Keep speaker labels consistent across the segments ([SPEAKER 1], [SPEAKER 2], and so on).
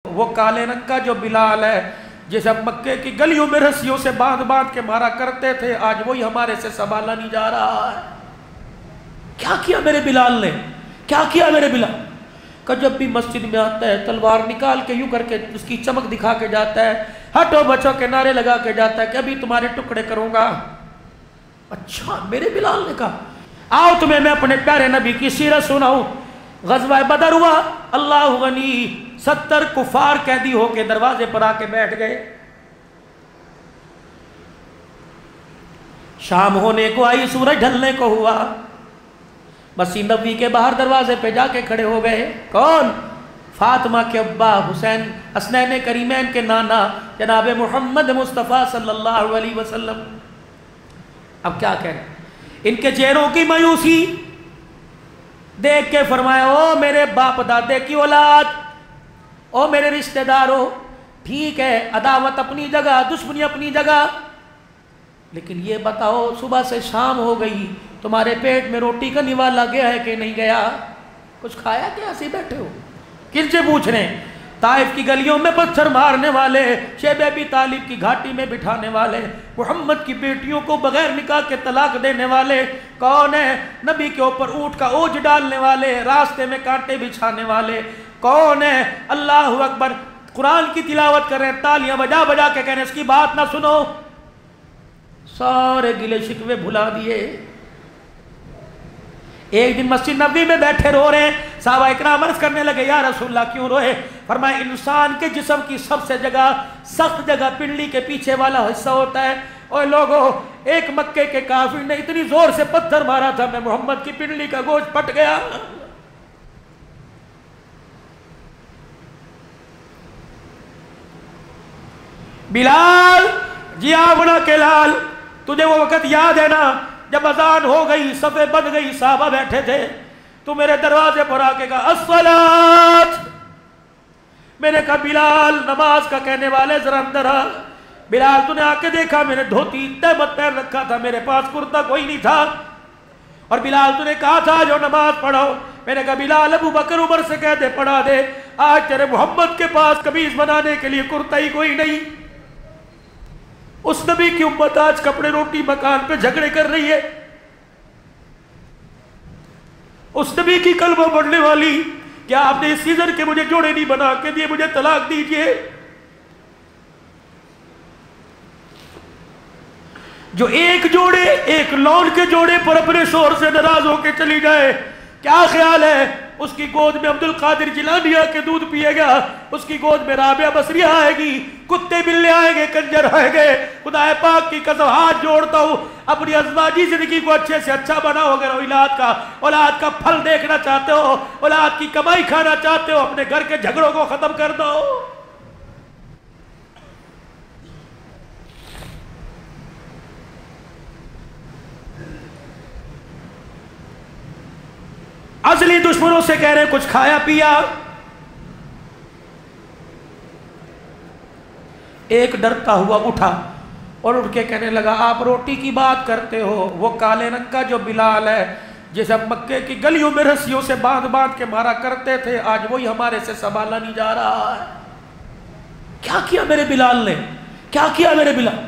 [SPEAKER 1] وہ کالے رنگ کا جو بلال ہے جسے مکے کی گلیوں میں رسیوں سے باندھ باندھ کے مارا کرتے تھے، آج وہی ہمارے سے سنبھالا نہیں جا رہا ہے۔ کیا کیا میرے بلال نے، کیا کیا میرے بلال کا؟ جب بھی مسجد میں آتا ہے تلوار نکال کے یوں کر کے اس کی چمک دکھا کے جاتا ہے، ہٹو بچو کے نعرے لگا کے جاتا ہے کہ ابھی تمہارے ٹکڑے کروں گا۔ اچھا، میرے بلال نے کہا آؤ تمہیں میں اپنے پیارے نبی کی سیرت سناؤں۔ غزوہ بدر ہوا، اللہ غنی 70 کفار قیدی ہو کے دروازے پر آ کے بیٹھ گئے۔ شام ہونے کو آئی، سورج ڈھلنے کو ہوا، مسجد نبوی کے باہر دروازے پہ جا کے کھڑے ہو گئے۔ کون؟ فاطمہ کے ابا حسین، حسنین کریمین کے نانا جناب محمد مصطفیٰ صلی اللہ علیہ وسلم۔ اب کیا کہہ رہے ہیں؟ ان کے چہروں کی مایوسی دیکھ کے فرمایا، او میرے باپ دادے کی اولاد، او میرے رشتہ داروں، ٹھیک ہے عداوت اپنی جگہ، دشمنی اپنی جگہ، لیکن یہ بتاؤ صبح سے شام ہو گئی، تمہارے پیٹ میں روٹی کا نوالا گیا ہے کہ نہیں گیا؟ کچھ کھایا کہ ایسے بیٹھے ہو؟ کن سے پوچھ رہے ہیں؟ طائف کی گلیوں میں پتھر مارنے والے، شیب ابی طالب کی گھاٹی میں بٹھانے والے، محمد کی بیٹیوں کو بغیر نکاح کے طلاق دینے والے کون ہیں؟ نبی کے اوپر اونٹ کا اوج ڈالنے والے، راستے میں کانٹے بچھانے والے کون ہیں؟ اللہ اکبر، قرآن کی تلاوت کر رہے ہیں، تالیاں بجا بجا کے کہہ رہے ہیں اس کی بات نہ سنو، سارے گلے شکوے بھلا دیے۔ ایک دن مسجد نبوی میں بیٹھے رو رہے ہیں، صحابہ اکرام عرض کرنے لگے یا رسول اللہ کیوں روئے؟ فرمایا انسان کے جسم کی سب سے سخت جگہ پنڈلی کے پیچھے والا حصہ ہوتا ہے۔ اور لوگوں، ایک مکے کے کافر نے اتنی زور سے پتھر مارا تھا، میں محمد کی پنڈلی کا گوشت پھٹ گیا۔ بلال جی آبنا کے لال، تجھے وہ وقت یاد ہے نا جب اذان ہو گئی، صفیں بن گئی، صحابہ بیٹھے تھے، تو میرے دروازے پر آ کے کہا الصلاۃ۔ میں نے کہا بلال نماز کا کہنے والے ذرا اندر آ۔ بلال تو نے آ کے دیکھا میں نے دھوتی تہمت پہن رکھا تھا، میرے پاس کرتا کوئی نہیں تھا، اور بلال تو نے کہا تھا جو نماز پڑھو۔ میں نے کہا بلال ابو بکر عمر سے کہہ دے پڑھا دے، آج تیرے محمد کے پاس قمیض بنانے کے لیے کرتا ہی کوئی نہیں۔ اس نبی کی امت آج کپڑے روٹی مکان پہ جھگڑے کر رہی ہے، اس نبی کی کلمہ پڑھنے والی، کیا آپ نے اس سیزن کے مجھے جوڑے نہیں بنا کے دیے، مجھے طلاق دیجئے؟ جو ایک جوڑے، ایک لون کے جوڑے پر اپنے شوہر سے ناراض ہو کے چلی جائے، کیا خیال ہے اس کی گود میں عبد القادر جیلانی کے دودھ پیے گا، اس کی گود میں رابعہ بصریہ آئے گی، کتے بلے آئیں گے، کنجر آئیں گے؟ خدا پاک کی قسم ہاتھ جوڑتا ہوں، اپنی ازواجی زندگی کو اچھے سے اچھا بناؤ۔ اگر اولاد کا پھل دیکھنا چاہتے ہو، اولاد کی کمائی کھانا چاہتے ہو، اپنے گھر کے جھگڑوں کو ختم کر دو۔ اصلی دشمنوں سے کہہ رہے ہیں کچھ کھایا پیا؟ ایک ڈرتا ہوا اٹھا اور اٹھ کے کہنے لگا آپ روٹی کی بات کرتے ہو، وہ کالے رنگ کا جو بلال ہے جسے مکے کی گلیوں میں رسیوں سے باندھ باندھ کے مارا کرتے تھے، آج وہی ہمارے سے سنبھالا نہیں جا رہا ہے۔ کیا کیا میرے بلال نے، کیا کیا میرے بلال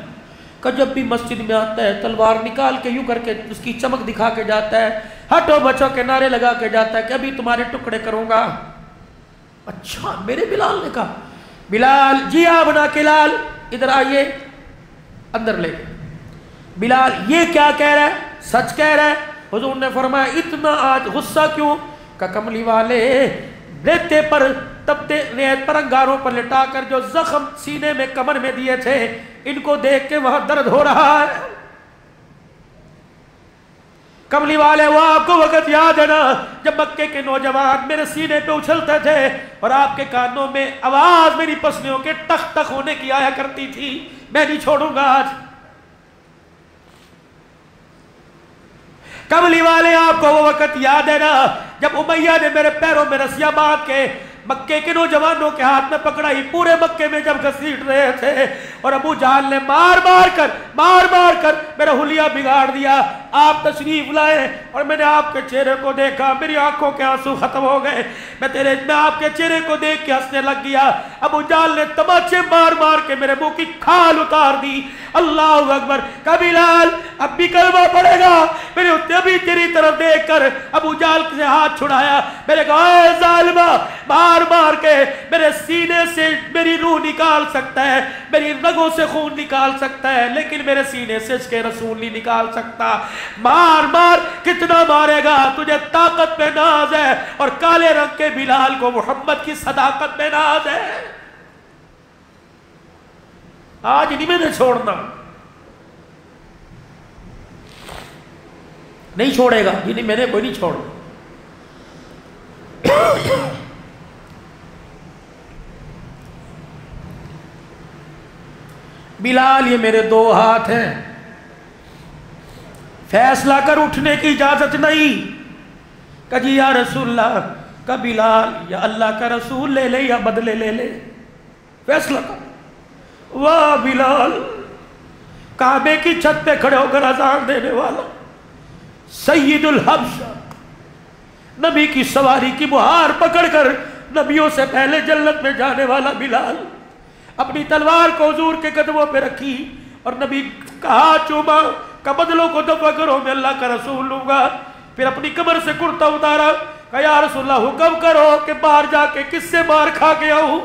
[SPEAKER 1] کا؟ جب بھی مسجد میں آتا ہے تلوار نکال کے یوں کر کے اس کی چمک دکھا کے جاتا ہے، ہٹو بچو کے نعرے لگا کے جاتا ہے کہ ابھی تمہارے ٹکڑے کروں گا۔ اچھا، میرے بلال نے کہا بلال جی آبنا کے لال، ادھر آئیے، اندر لے گئے۔ بلال یہ کیا کہہ رہا ہے؟ سچ کہہ رہا ہے؟ حضور نے فرمایا اتنا آج غصہ کیوں؟ کہ کملی والے ریتے پر تپتے ریت پر انگاروں پر لٹا کر جو زخم سینے میں کمر میں دیے تھے، ان کو دیکھ کے وہاں درد ہو رہا ہے۔ کملی والے وہ آپ کو وقت یاد ہے نا جب مکے کے نوجوان میرے سینے پہ اچھلتے تھے اور آپ کے کانوں میں آواز میری پسلیوں کے ٹک ٹک ہونے کی آیا کرتی تھی، میں نہیں چھوڑوں گا آج۔ کملی والے آپ کو وہ وقت یاد ہے نا جب امیہ نے میرے پیروں میں رسیاں باندھ کے مکے کے نوجوانوں کے ہاتھ میں پکڑائی، پورے مکے میں جب گھسیٹ رہے تھے، اور ابو جہل نے مار مار کر میرا حلیہ بگاڑ دیا. آپ تشریف لائے اور میں نے آپ کے چہرے کو دیکھا, میری آنکھوں کے آنسو ختم ہو گئے. میں آپ کے چہرے کو دیکھ کے ہنسنے لگ گیا. ابو جہل نے تماچے مار مار کے میرے منہ کی کھال اتار دی. اللہ اکبر. کہا بلال اب بھی کلمہ پڑے گا؟ میں نے ابھی تیری طرف دیکھ کر ابو جہل سے ہاتھ چھڑایا. میں نے کہا اے ظالمہ, مار مار کے میرے سینے سے میری روح نکال سکتا ہے, میری رگوں سے خون نکال سکتا ہے, لیکن میرے سینے سے اس کے رسول نہیں نکال سکتا. مار مار, کتنا مارے گا؟ تجھے طاقت پہ ناز ہے اور کالے رنگ کے بلال کو محمد کی صداقت پہ ناز ہے. آج نہیں میں نے چھوڑنا, نہیں چھوڑے گا جی, نہیں میں نے کوئی نہیں چھوڑ. بلال یہ میرے 2 ہاتھ ہیں, فیصلہ کر اٹھنے کی اجازت نہیں. کہ جی یا رسول اللہ, کہ بلال یا اللہ کا رسول لے لے یا بدلے لے لے, فیصلہ کر. واہ بلال, کعبے کی چھت پہ کھڑے ہو کر اذان دینے والا, سید الحبشہ, نبی کی سواری کی مہار پکڑ کر نبیوں سے پہلے جنت میں جانے والا بلال, اپنی تلوار کو حضور کے قدموں پہ رکھی اور نبی کا ہاتھ چوما. کہ بدلوں کو دفع کرو, میں اللہ کا رسول لوں گا. پھر اپنی کمر سے کرتا اتارا. کہ یا رسول اللہ حکم کرو کہ باہر جا کے کس سے مار کھا کے آؤں.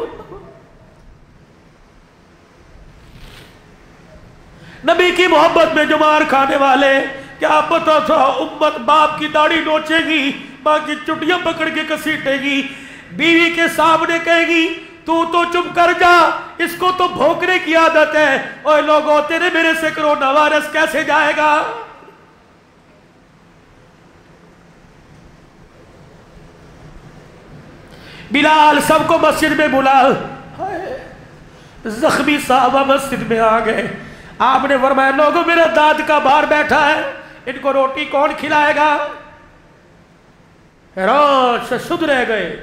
[SPEAKER 1] نبی کی محبت میں جو مار کھانے والے, کیا پتا تھا امت باپ کی داڑھی نوچے گی, ماں کی چٹیاں پکڑ کے کسیٹے گی, بیوی کے سامنے کہے گی تو چپ کر جا, اس کو تو بھونکنے کی عادت ہے. اوے لوگوں, تیرے میرے سے کرونا وائرس کیسے جائے گا؟ بلال سب کو مسجد میں بلا. زخمی صحابہ مسجد میں آ گئے. آپ نے فرمایا لوگوں, میرا داد کا باہر بیٹھا ہے, ان کو روٹی کون کھلائے گا؟ حیران سے سد رہ گئے.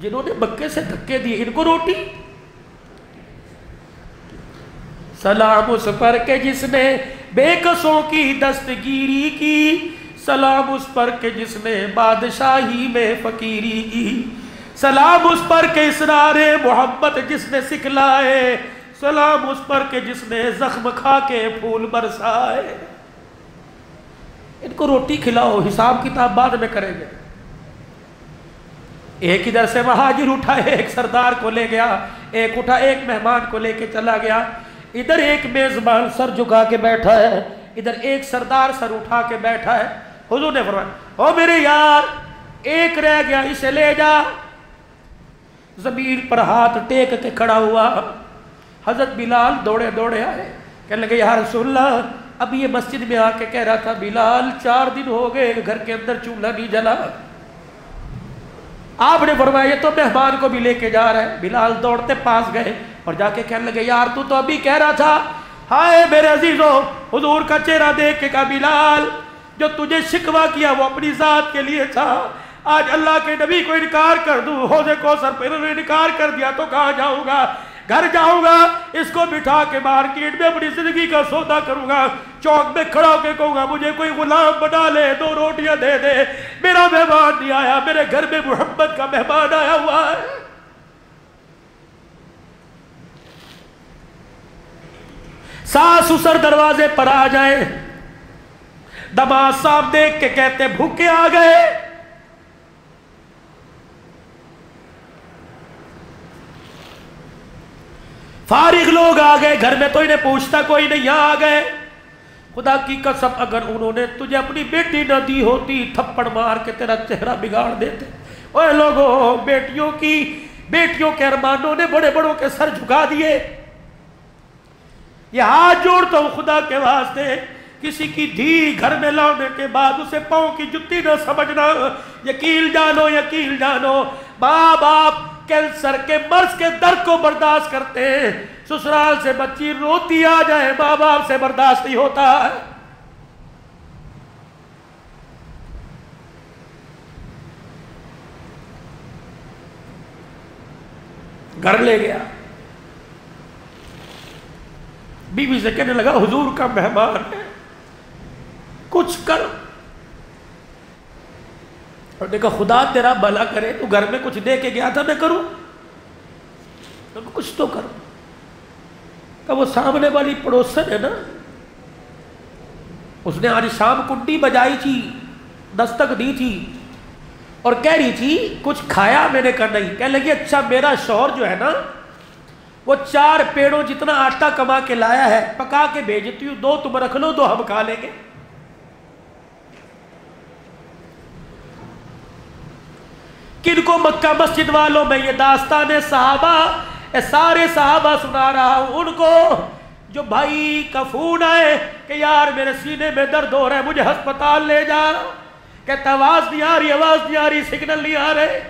[SPEAKER 1] جنہوں نے مکے سے دھکے دیے, ان کو روٹی؟ سلام اس پر کہ جس نے بے کسوں کی دستگیری کی, سلام اس پر کہ جس نے بادشاہی میں فقیری کی, سلام اس پر کہ اسرار محبت جس نے سکھلائے, سلام اس پر کہ جس نے زخم کھا کے پھول برسائے. ان کو روٹی کھلاؤ, حساب کتاب بعد میں کریں گے. ایک ادھر سے مہاجر اٹھا, ایک سردار کو لے گیا, ایک اٹھا ایک مہمان کو لے کے چلا گیا. ادھر ایک میزبان سر جھکا کے بیٹھا ہے, ادھر ایک سردار سر اٹھا کے بیٹھا ہے. حضور نے فرمایا او میرے یار, ایک رہ گیا, اسے لے جا. زمین پر ہاتھ ٹیک کے کھڑا ہوا. حضرت بلال دوڑے دوڑے آئے, کہنے لگے یا رسول اللہ, اب یہ مسجد میں آ کے کہہ رہا تھا بلال 4 دن ہو گئے گھر کے اندر چولہا نہیں جلا. آپ نے فرمایا یہ تو مہمان کو بھی لے کے جا رہا ہے. بلال دوڑتے پاس گئے اور جا کے کہنے لگے یار تو ابھی کہہ رہا تھا. ہائے میرے عزیزو, حضور کا چہرہ دیکھ کے کہا بلال, جو تجھے شکوہ کیا وہ اپنی ذات کے لیے تھا, آج اللہ کے نبی کو انکار کر دوں, حوض کوثر پہ انہوں نے انکار کر دیا تو کہاں جاؤں گا؟ گھر جاؤں گا, اس کو بٹھا کے مارکیٹ میں اپنی زندگی کا سودا کروں گا, چوک میں کھڑا ہو کے کہوں گا مجھے کوئی غلام بنا لے, 2 روٹیاں دے دے, میرا مہمان نہیں آیا, میرے گھر میں محمد کا مہمان آیا ہوا ہے. ساس سسر دروازے پر آ جائے, دماد صاحب دیکھ کے کہتے بھوکے آ گئے. فارغ لوگ آ گئے گھر میں, تو انہیں پوچھتا کوئی نہیں, یہاں آ گئے. خدا کی قسم اگر انہوں نے تجھے اپنی بیٹی نہ دی ہوتی, تھپڑ مار کے تیرا چہرہ بگاڑ دیتے. اوے لوگوں, بیٹیوں کے ارمانوں نے بڑے بڑوں کے سر جھکا دیے. یہ ہاتھ جوڑتا ہوں خدا کے واسطے, کسی کی دھی گھر میں لانے کے بعد اسے پاؤں کی جتی نہ سمجھنا. یقین جانو, ماں باپ کینسر کے مرض کے درد کو برداشت کرتے ہیں, سسرال سے بچی روتی آ جائے ماں باپ سے برداشت نہیں ہوتا. گھر لے گیا, بیوی سے کہنے لگا حضور کا مہمان ہے، کچھ کر۔ اور نے کہا خدا تیرا بھلا کرے، تو گھر میں کچھ دے کے گیا تھا، میں کروں؟ کچھ تو کروں۔ کہ وہ سامنے والی پڑوسن ہے نا، اس نے آج شام کنڈی بجائی تھی، دستک دی تھی اور کہہ رہی تھی کچھ کھایا؟ میں نے کہا نہیں۔ کہنے لگی اچھا میرا شوہر جو ہے نا وہ 4 پیڑوں جتنا آٹا کما کے لایا ہے، پکا کے بھیجتی ہوں، 2 تم رکھ لو، 2 ہم کھا لیں گے۔ کن کو مکہ مسجد والوں میں یہ داستان صحابہ، سارے صحابہ سنا رہا ہوں ان کو، جو بھائی کا فون آئے کہ یار میرے سینے میں درد ہو رہا ہے، مجھے ہسپتال لے جا، کہتا آواز نہیں آ رہی، آواز نہیں آ رہی، سگنل نہیں آ رہے۔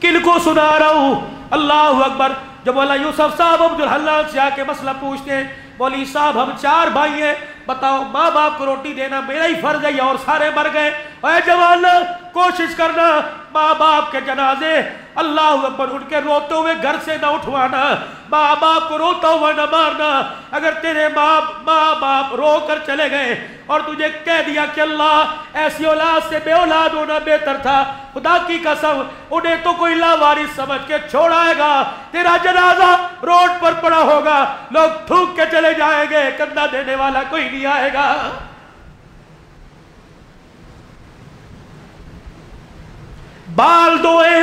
[SPEAKER 1] کن کو سنا رہا ہوں؟ اللہ اکبر۔ جو مولا یوسف صاحب عبد الحلال سے آ کے مسئلہ پوچھتے ہیں، مولوی صاحب ہم 4 بھائی ہیں، بتاؤ ماں باپ کو روٹی دینا میرا ہی فرض ہے یا اور سارے مر گئے؟ اے جوان کوشش کرنا ماں باپ کے جنازے اللہ اکبر ان کے روتے ہوئے گھر سے نہ اٹھوانا، ماں باپ کو روتا ہوا نہ مارنا۔ اگر تیرے ماں باپ رو کر چلے گئے اور تجھے کہہ دیا کہ اللہ ایسی اولاد سے بے اولاد ہونا بہتر تھا، خدا کی قسم انہیں تو کوئی لاوارث سمجھ کے چھوڑائے گا، تیرا جنازہ روڈ پر پڑا ہوگا، لوگ تھوک کے چلے جائیں گے، کندھا دینے والا کوئی نہیں آئے گا۔ بال دوئے،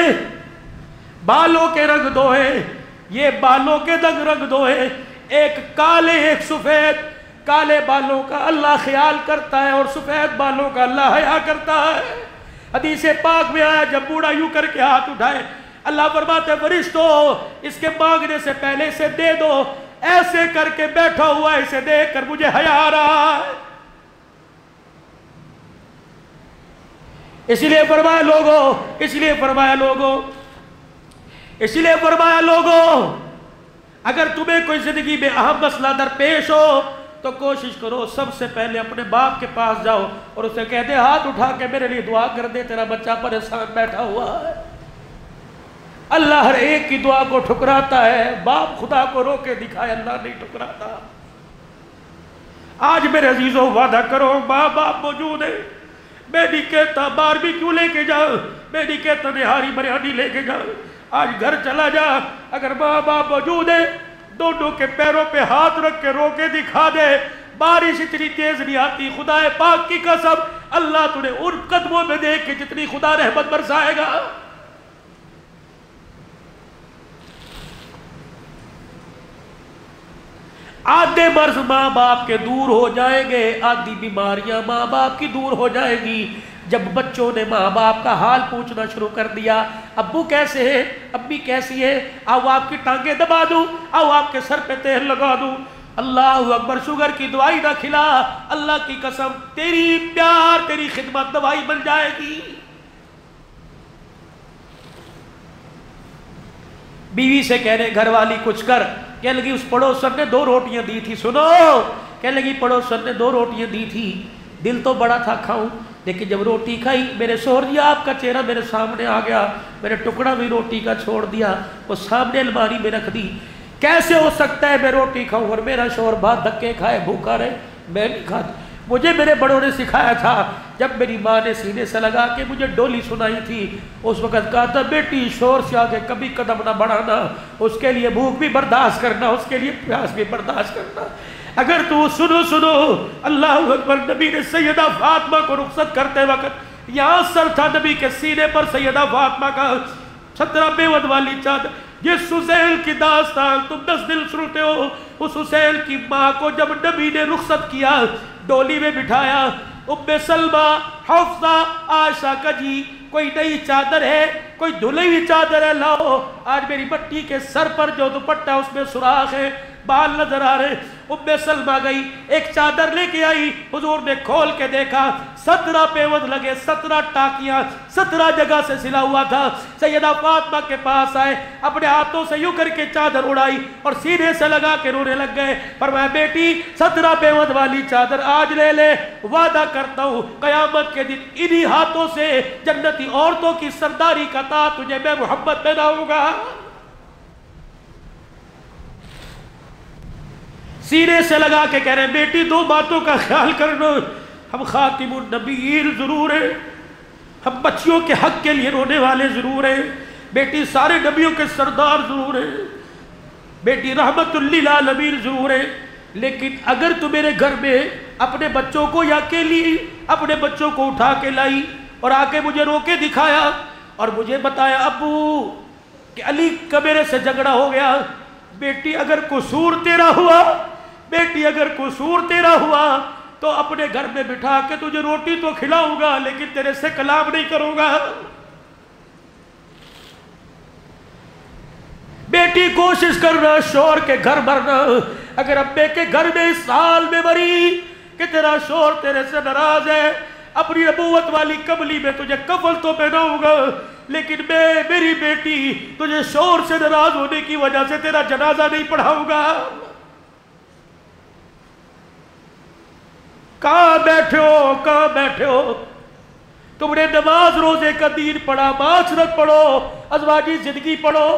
[SPEAKER 1] بالوں کے رنگ دوئے، یہ بالوں کے رنگ دوئے، ایک کالے ایک سفید۔ کالے بالوں کا اللہ خیال کرتا ہے اور سفید بالوں کا اللہ حیا کرتا ہے۔ حدیث پاک میں آیا جب بوڑھا یوں کر کے ہاتھ اٹھائے، اللہ فرماتے فرشتو اس کے مانگنے سے پہلے اسے دے دو، ایسے کر کے بیٹھا ہوا اسے دیکھ کر مجھے حیا آ رہا ہے۔ اس لیے فرمایا لوگوں، اس لیے فرمایا لوگوں، اس لیے فرمایا لوگوں، اگر تمہیں کوئی زندگی میں اہم مسئلہ درپیش ہو تو کوشش کرو سب سے پہلے اپنے باپ کے پاس جاؤ اور اسے کہہ دے ہاتھ اٹھا کے میرے لیے دعا کر دے، تیرا بچہ پریشان بیٹھا ہوا ہے۔ اللہ ہر ایک کی دعا کو ٹھکراتا ہے، باپ خدا کو رو کے دکھائے، اللہ نہیں ٹھکراتا۔ آج میرے عزیزوں وعدہ کرو، ماں باپ موجود ہے، میں نہیں کہتا باربیکیو لے کے جاؤ، میں نہیں کہتا نہاری بریانی لے کے جاؤ، آج گھر چلا جا، اگر ماں باپ موجود ہے دونوں کے پیروں پہ ہاتھ رکھ کے رو کے دکھا دے۔ بارش اتنی تیز نہیں آتی، خدا پاک کی قسم اللہ تجھے ان قدموں میں دیکھ کے جتنی خدا رحمت برسائے گا۔ آدھے مرض ماں باپ کے دور ہو جائیں گے، آدھی بیماریاں ماں باپ کی دور ہو جائے گی۔ جب بچوں نے ماں باپ کا حال پوچھنا شروع کر دیا، ابو کیسے ہیں، امی کیسی ہے، آؤ آپ کی ٹانگیں دبا دوں، آؤ آپ کے سر پہ تیل لگا دوں، اللہ اکبر، شوگر کی دوائی نہ کھلا، اللہ کی قسم تیری پیار تیری خدمت دوائی بن جائے گی۔ بیوی سے کہنے گھر والی کچھ کر، کہنے لگی اس پڑوسن نے 2 روٹیاں دی تھی، سنو، کہنے لگی پڑوسن نے 2 روٹیاں دی تھی، دل تو بڑا تھا کھاؤں، لیکن جب روٹی کھائی میرے شوہر جی آپ کا چہرہ میرے سامنے آ گیا، میں نے ٹکڑا بھی روٹی کا چھوڑ دیا، وہ سامنے الماری میں رکھ دی۔ کیسے ہو سکتا ہے میں روٹی کھاؤں اور میرا شوہر بھات دھکے کھائے بھوکا رہے؟ میں نہیں کھاتا۔ مجھے میرے بڑوں نے سکھایا تھا، جب میری ماں نے سینے سے لگا کے مجھے ڈولی سنائی تھی، اس وقت کہا تھا بیٹی شوہر سے آگے کبھی قدم نہ بڑھانا، اس کے لیے بھوک بھی برداشت کرنا، اس کے لیے پیاس بھی برداشت کرنا۔ اگر تو سنو اللہ اکبر، نبی نے سیدہ فاطمہ کو رخصت کرتے وقت یہاں سر تھا نبی کے سینے پر سیدہ فاطمہ کا 17 بیوت والی چادر، جس حسین کی داستان تم 10 دن سنتے ہو، اس حسین کی ماں کو جب نبی نے رخصت کیا ڈولی میں بٹھایا، ام سلمہ، حفصہ، عائشہ کا جی کوئی نئی چادر ہے، کوئی دھلی ہوئی چادر ہے، لاؤ۔ آج میری بٹی کے سر پر جو دوپٹہ اس میں سوراخ ہے، بال نظر آ رہے۔ ام سلمہ گئی ایک چادر لے کے آئی، حضور نے کھول کے دیکھا 17 پیوند لگے، 17 ٹاکیاں 17 جگہ سے سلا ہوا تھا۔ سیدہ فاطمہ کے پاس آئے، اپنے ہاتھوں سے یوں کر کے چادر اڑائی اور سینے سے لگا کے رونے لگ گئے۔ فرمایا بیٹی 17 پیوند والی چادر آج لے لے، وعدہ کرتا ہوں قیامت کے دن انہی ہاتھوں سے جنتی عورتوں کی سرداری کا تاج تجھے میں محبت پہناؤں گا۔ سینے سے لگا کے کہہ رہے ہیں بیٹی دو باتوں کا خیال کرنا، ہم خاتم النبیین ضرور ہیں، ہم بچیوں کے حق کے لیے رونے والے ضرور ہیں، بیٹی سارے نبیوں کے سردار ضرور ہیں، بیٹی رحمت للعالمین ضرور ہے، لیکن اگر تو میرے گھر میں اپنے بچوں کو یا اکیلی اپنے بچوں کو اٹھا کے لائی اور آ کے مجھے رو کے دکھایا اور مجھے بتایا ابو کہ علی کا میرے سے جھگڑا ہو گیا، بیٹی اگر قصور تیرا ہوا، بیٹی اگر قصور تیرا ہوا تو اپنے گھر میں بٹھا کے تجھے روٹی تو کھلاؤں گا لیکن تیرے سے کلام نہیں کروں گا۔ بیٹی کوشش کرنا شور کے گھر بھرنا، اگر ابے کے گھر میں اس حال میں مری کہ تیرا شور تیرے سے ناراض ہے، اپنی نبوت والی کملی میں تجھے کفن تو پہناؤں گا لیکن میں میری بیٹی تجھے شور سے ناراض ہونے کی وجہ سے تیرا جنازہ نہیں پڑھاؤں گا۔ کہاں بیٹھے ہو، کہاں بیٹھے ہو؟ تم نے نماز روزے کا دین پڑھا، معاشرت پڑھو، ازواجی زندگی پڑھو۔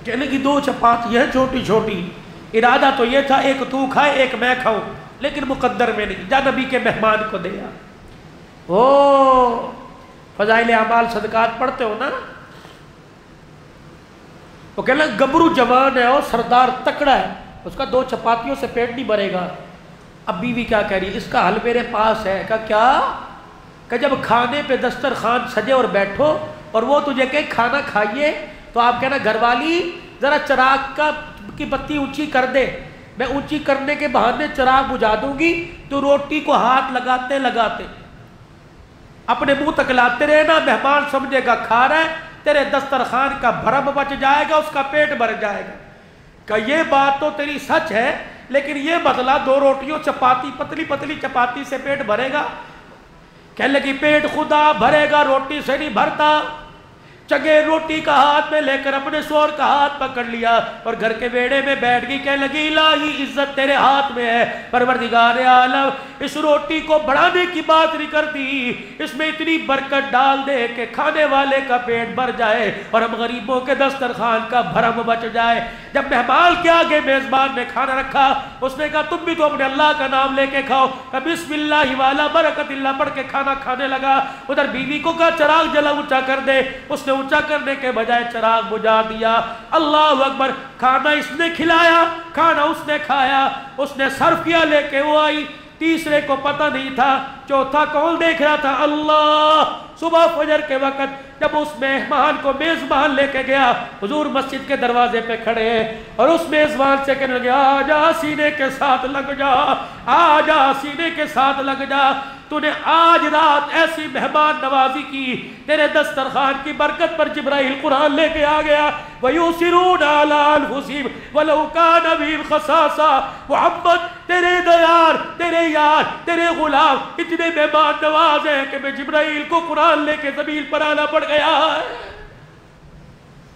[SPEAKER 1] کہنے کی دو چپاتیاں چھوٹی چھوٹی، ارادہ تو یہ تھا ایک تو کھائے ایک میں کھاؤں، لیکن مقدر میں نہیں، جا نبی کے مہمان کو دیا۔ فضائل اعمال صدقات پڑھتے ہو نا؟ وہ کہنے لگا گبرو جوان ہے اور سردار تکڑا ہے، اس کا دو چپاتیوں سے پیٹ نہیں بھرے گا۔ اب بیوی کیا کہہ رہی، اس کا حل میرے پاس ہے۔ کہا کیا؟ کہ جب کھانے پہ دسترخوان سجے اور بیٹھو اور وہ تجھے کہ کھانا کھائیے تو آپ کہنا گھر والی ذرا چراغ کی بتی اونچی کر دے، میں اونچی کرنے کے بہانے چراغ بجھا دوں گی، تو روٹی کو ہاتھ لگاتے لگاتے اپنے منہ تک لاتے رہنا، مہمان سمجھے گا کھا رہا ہے، تیرے دسترخوان کا بھرم بچ جائے گا، اس کا پیٹ بھر جائے گا۔ کہ یہ بات تو تیری سچ ہے لیکن یہ بدلا دو روٹیوں چپاتی، پتلی پتلی چپاتی سے پیٹ بھرے گا؟ کہنے لگی پیٹ خدا بھرے گا، روٹی سے نہیں بھرتا۔ چگے روٹی کا ہاتھ میں لے کر اپنے شوہر کا ہاتھ پکڑ لیا اور گھر کے بیڑے میں بیٹھ گئی، کہنے لگی الہی عزت تیرے ہاتھ میں ہے، پروردگار عالم اس روٹی کو بڑھانے کی بات نہیں کرتی، اس میں اتنی برکت ڈال دے کہ کھانے والے کا پیٹ بھر جائے اور ہم غریبوں کے دسترخوان کا بھرم بچ جائے۔ جب مہمان کے آگے میزبان نے کھانا رکھا، اس نے کہا تم بھی تو اپنے اللہ کا نام لے کے کھاؤ، کہ بسم اللہ والا برکت اللہ پڑھ کے کھانا کھانے لگا۔ ادھر بیوی کو کہا چراغ جلا اونچا کر دے، اس نے اونچا کرنے کے بجائے چراغ بجھا دیا۔ اللہ اکبر، کھانا اس نے کھلایا، کھانا اس نے کھایا، اس نے صرف کیا لے کے وہ آئی، تیسرے کو پتہ نہیں تھا، چوتھا کون دیکھ رہا تھا؟ اللہ۔ صبح فجر کے وقت جب اس مہمان کو میزبان لے کے گیا، حضور مسجد کے دروازے پہ کھڑے ہیں اور اس میزبان سے کہنے لگے آ جا سینے کے ساتھ لگ جا، آ جا سینے کے ساتھ لگ جا، تو نے آج رات ایسی مہمان نوازی کی، تیرے دسترخوان کی برکت پر جبرائیل قرآن لے کے آ گیا۔ وَيُؤْثِرُونَ عَلَىٰ أَنفُسِهِمْ وَلَوْ كَانَ بِهِمْ خَصَاصَةٌ۔ محمد تیرے دیار، تیرے یار، تیرے غلام اتنے مہمان نواز ہیں کہ میں جبرائیل کو قرآن لے کے زمین پر آنا پڑ گیا ہے۔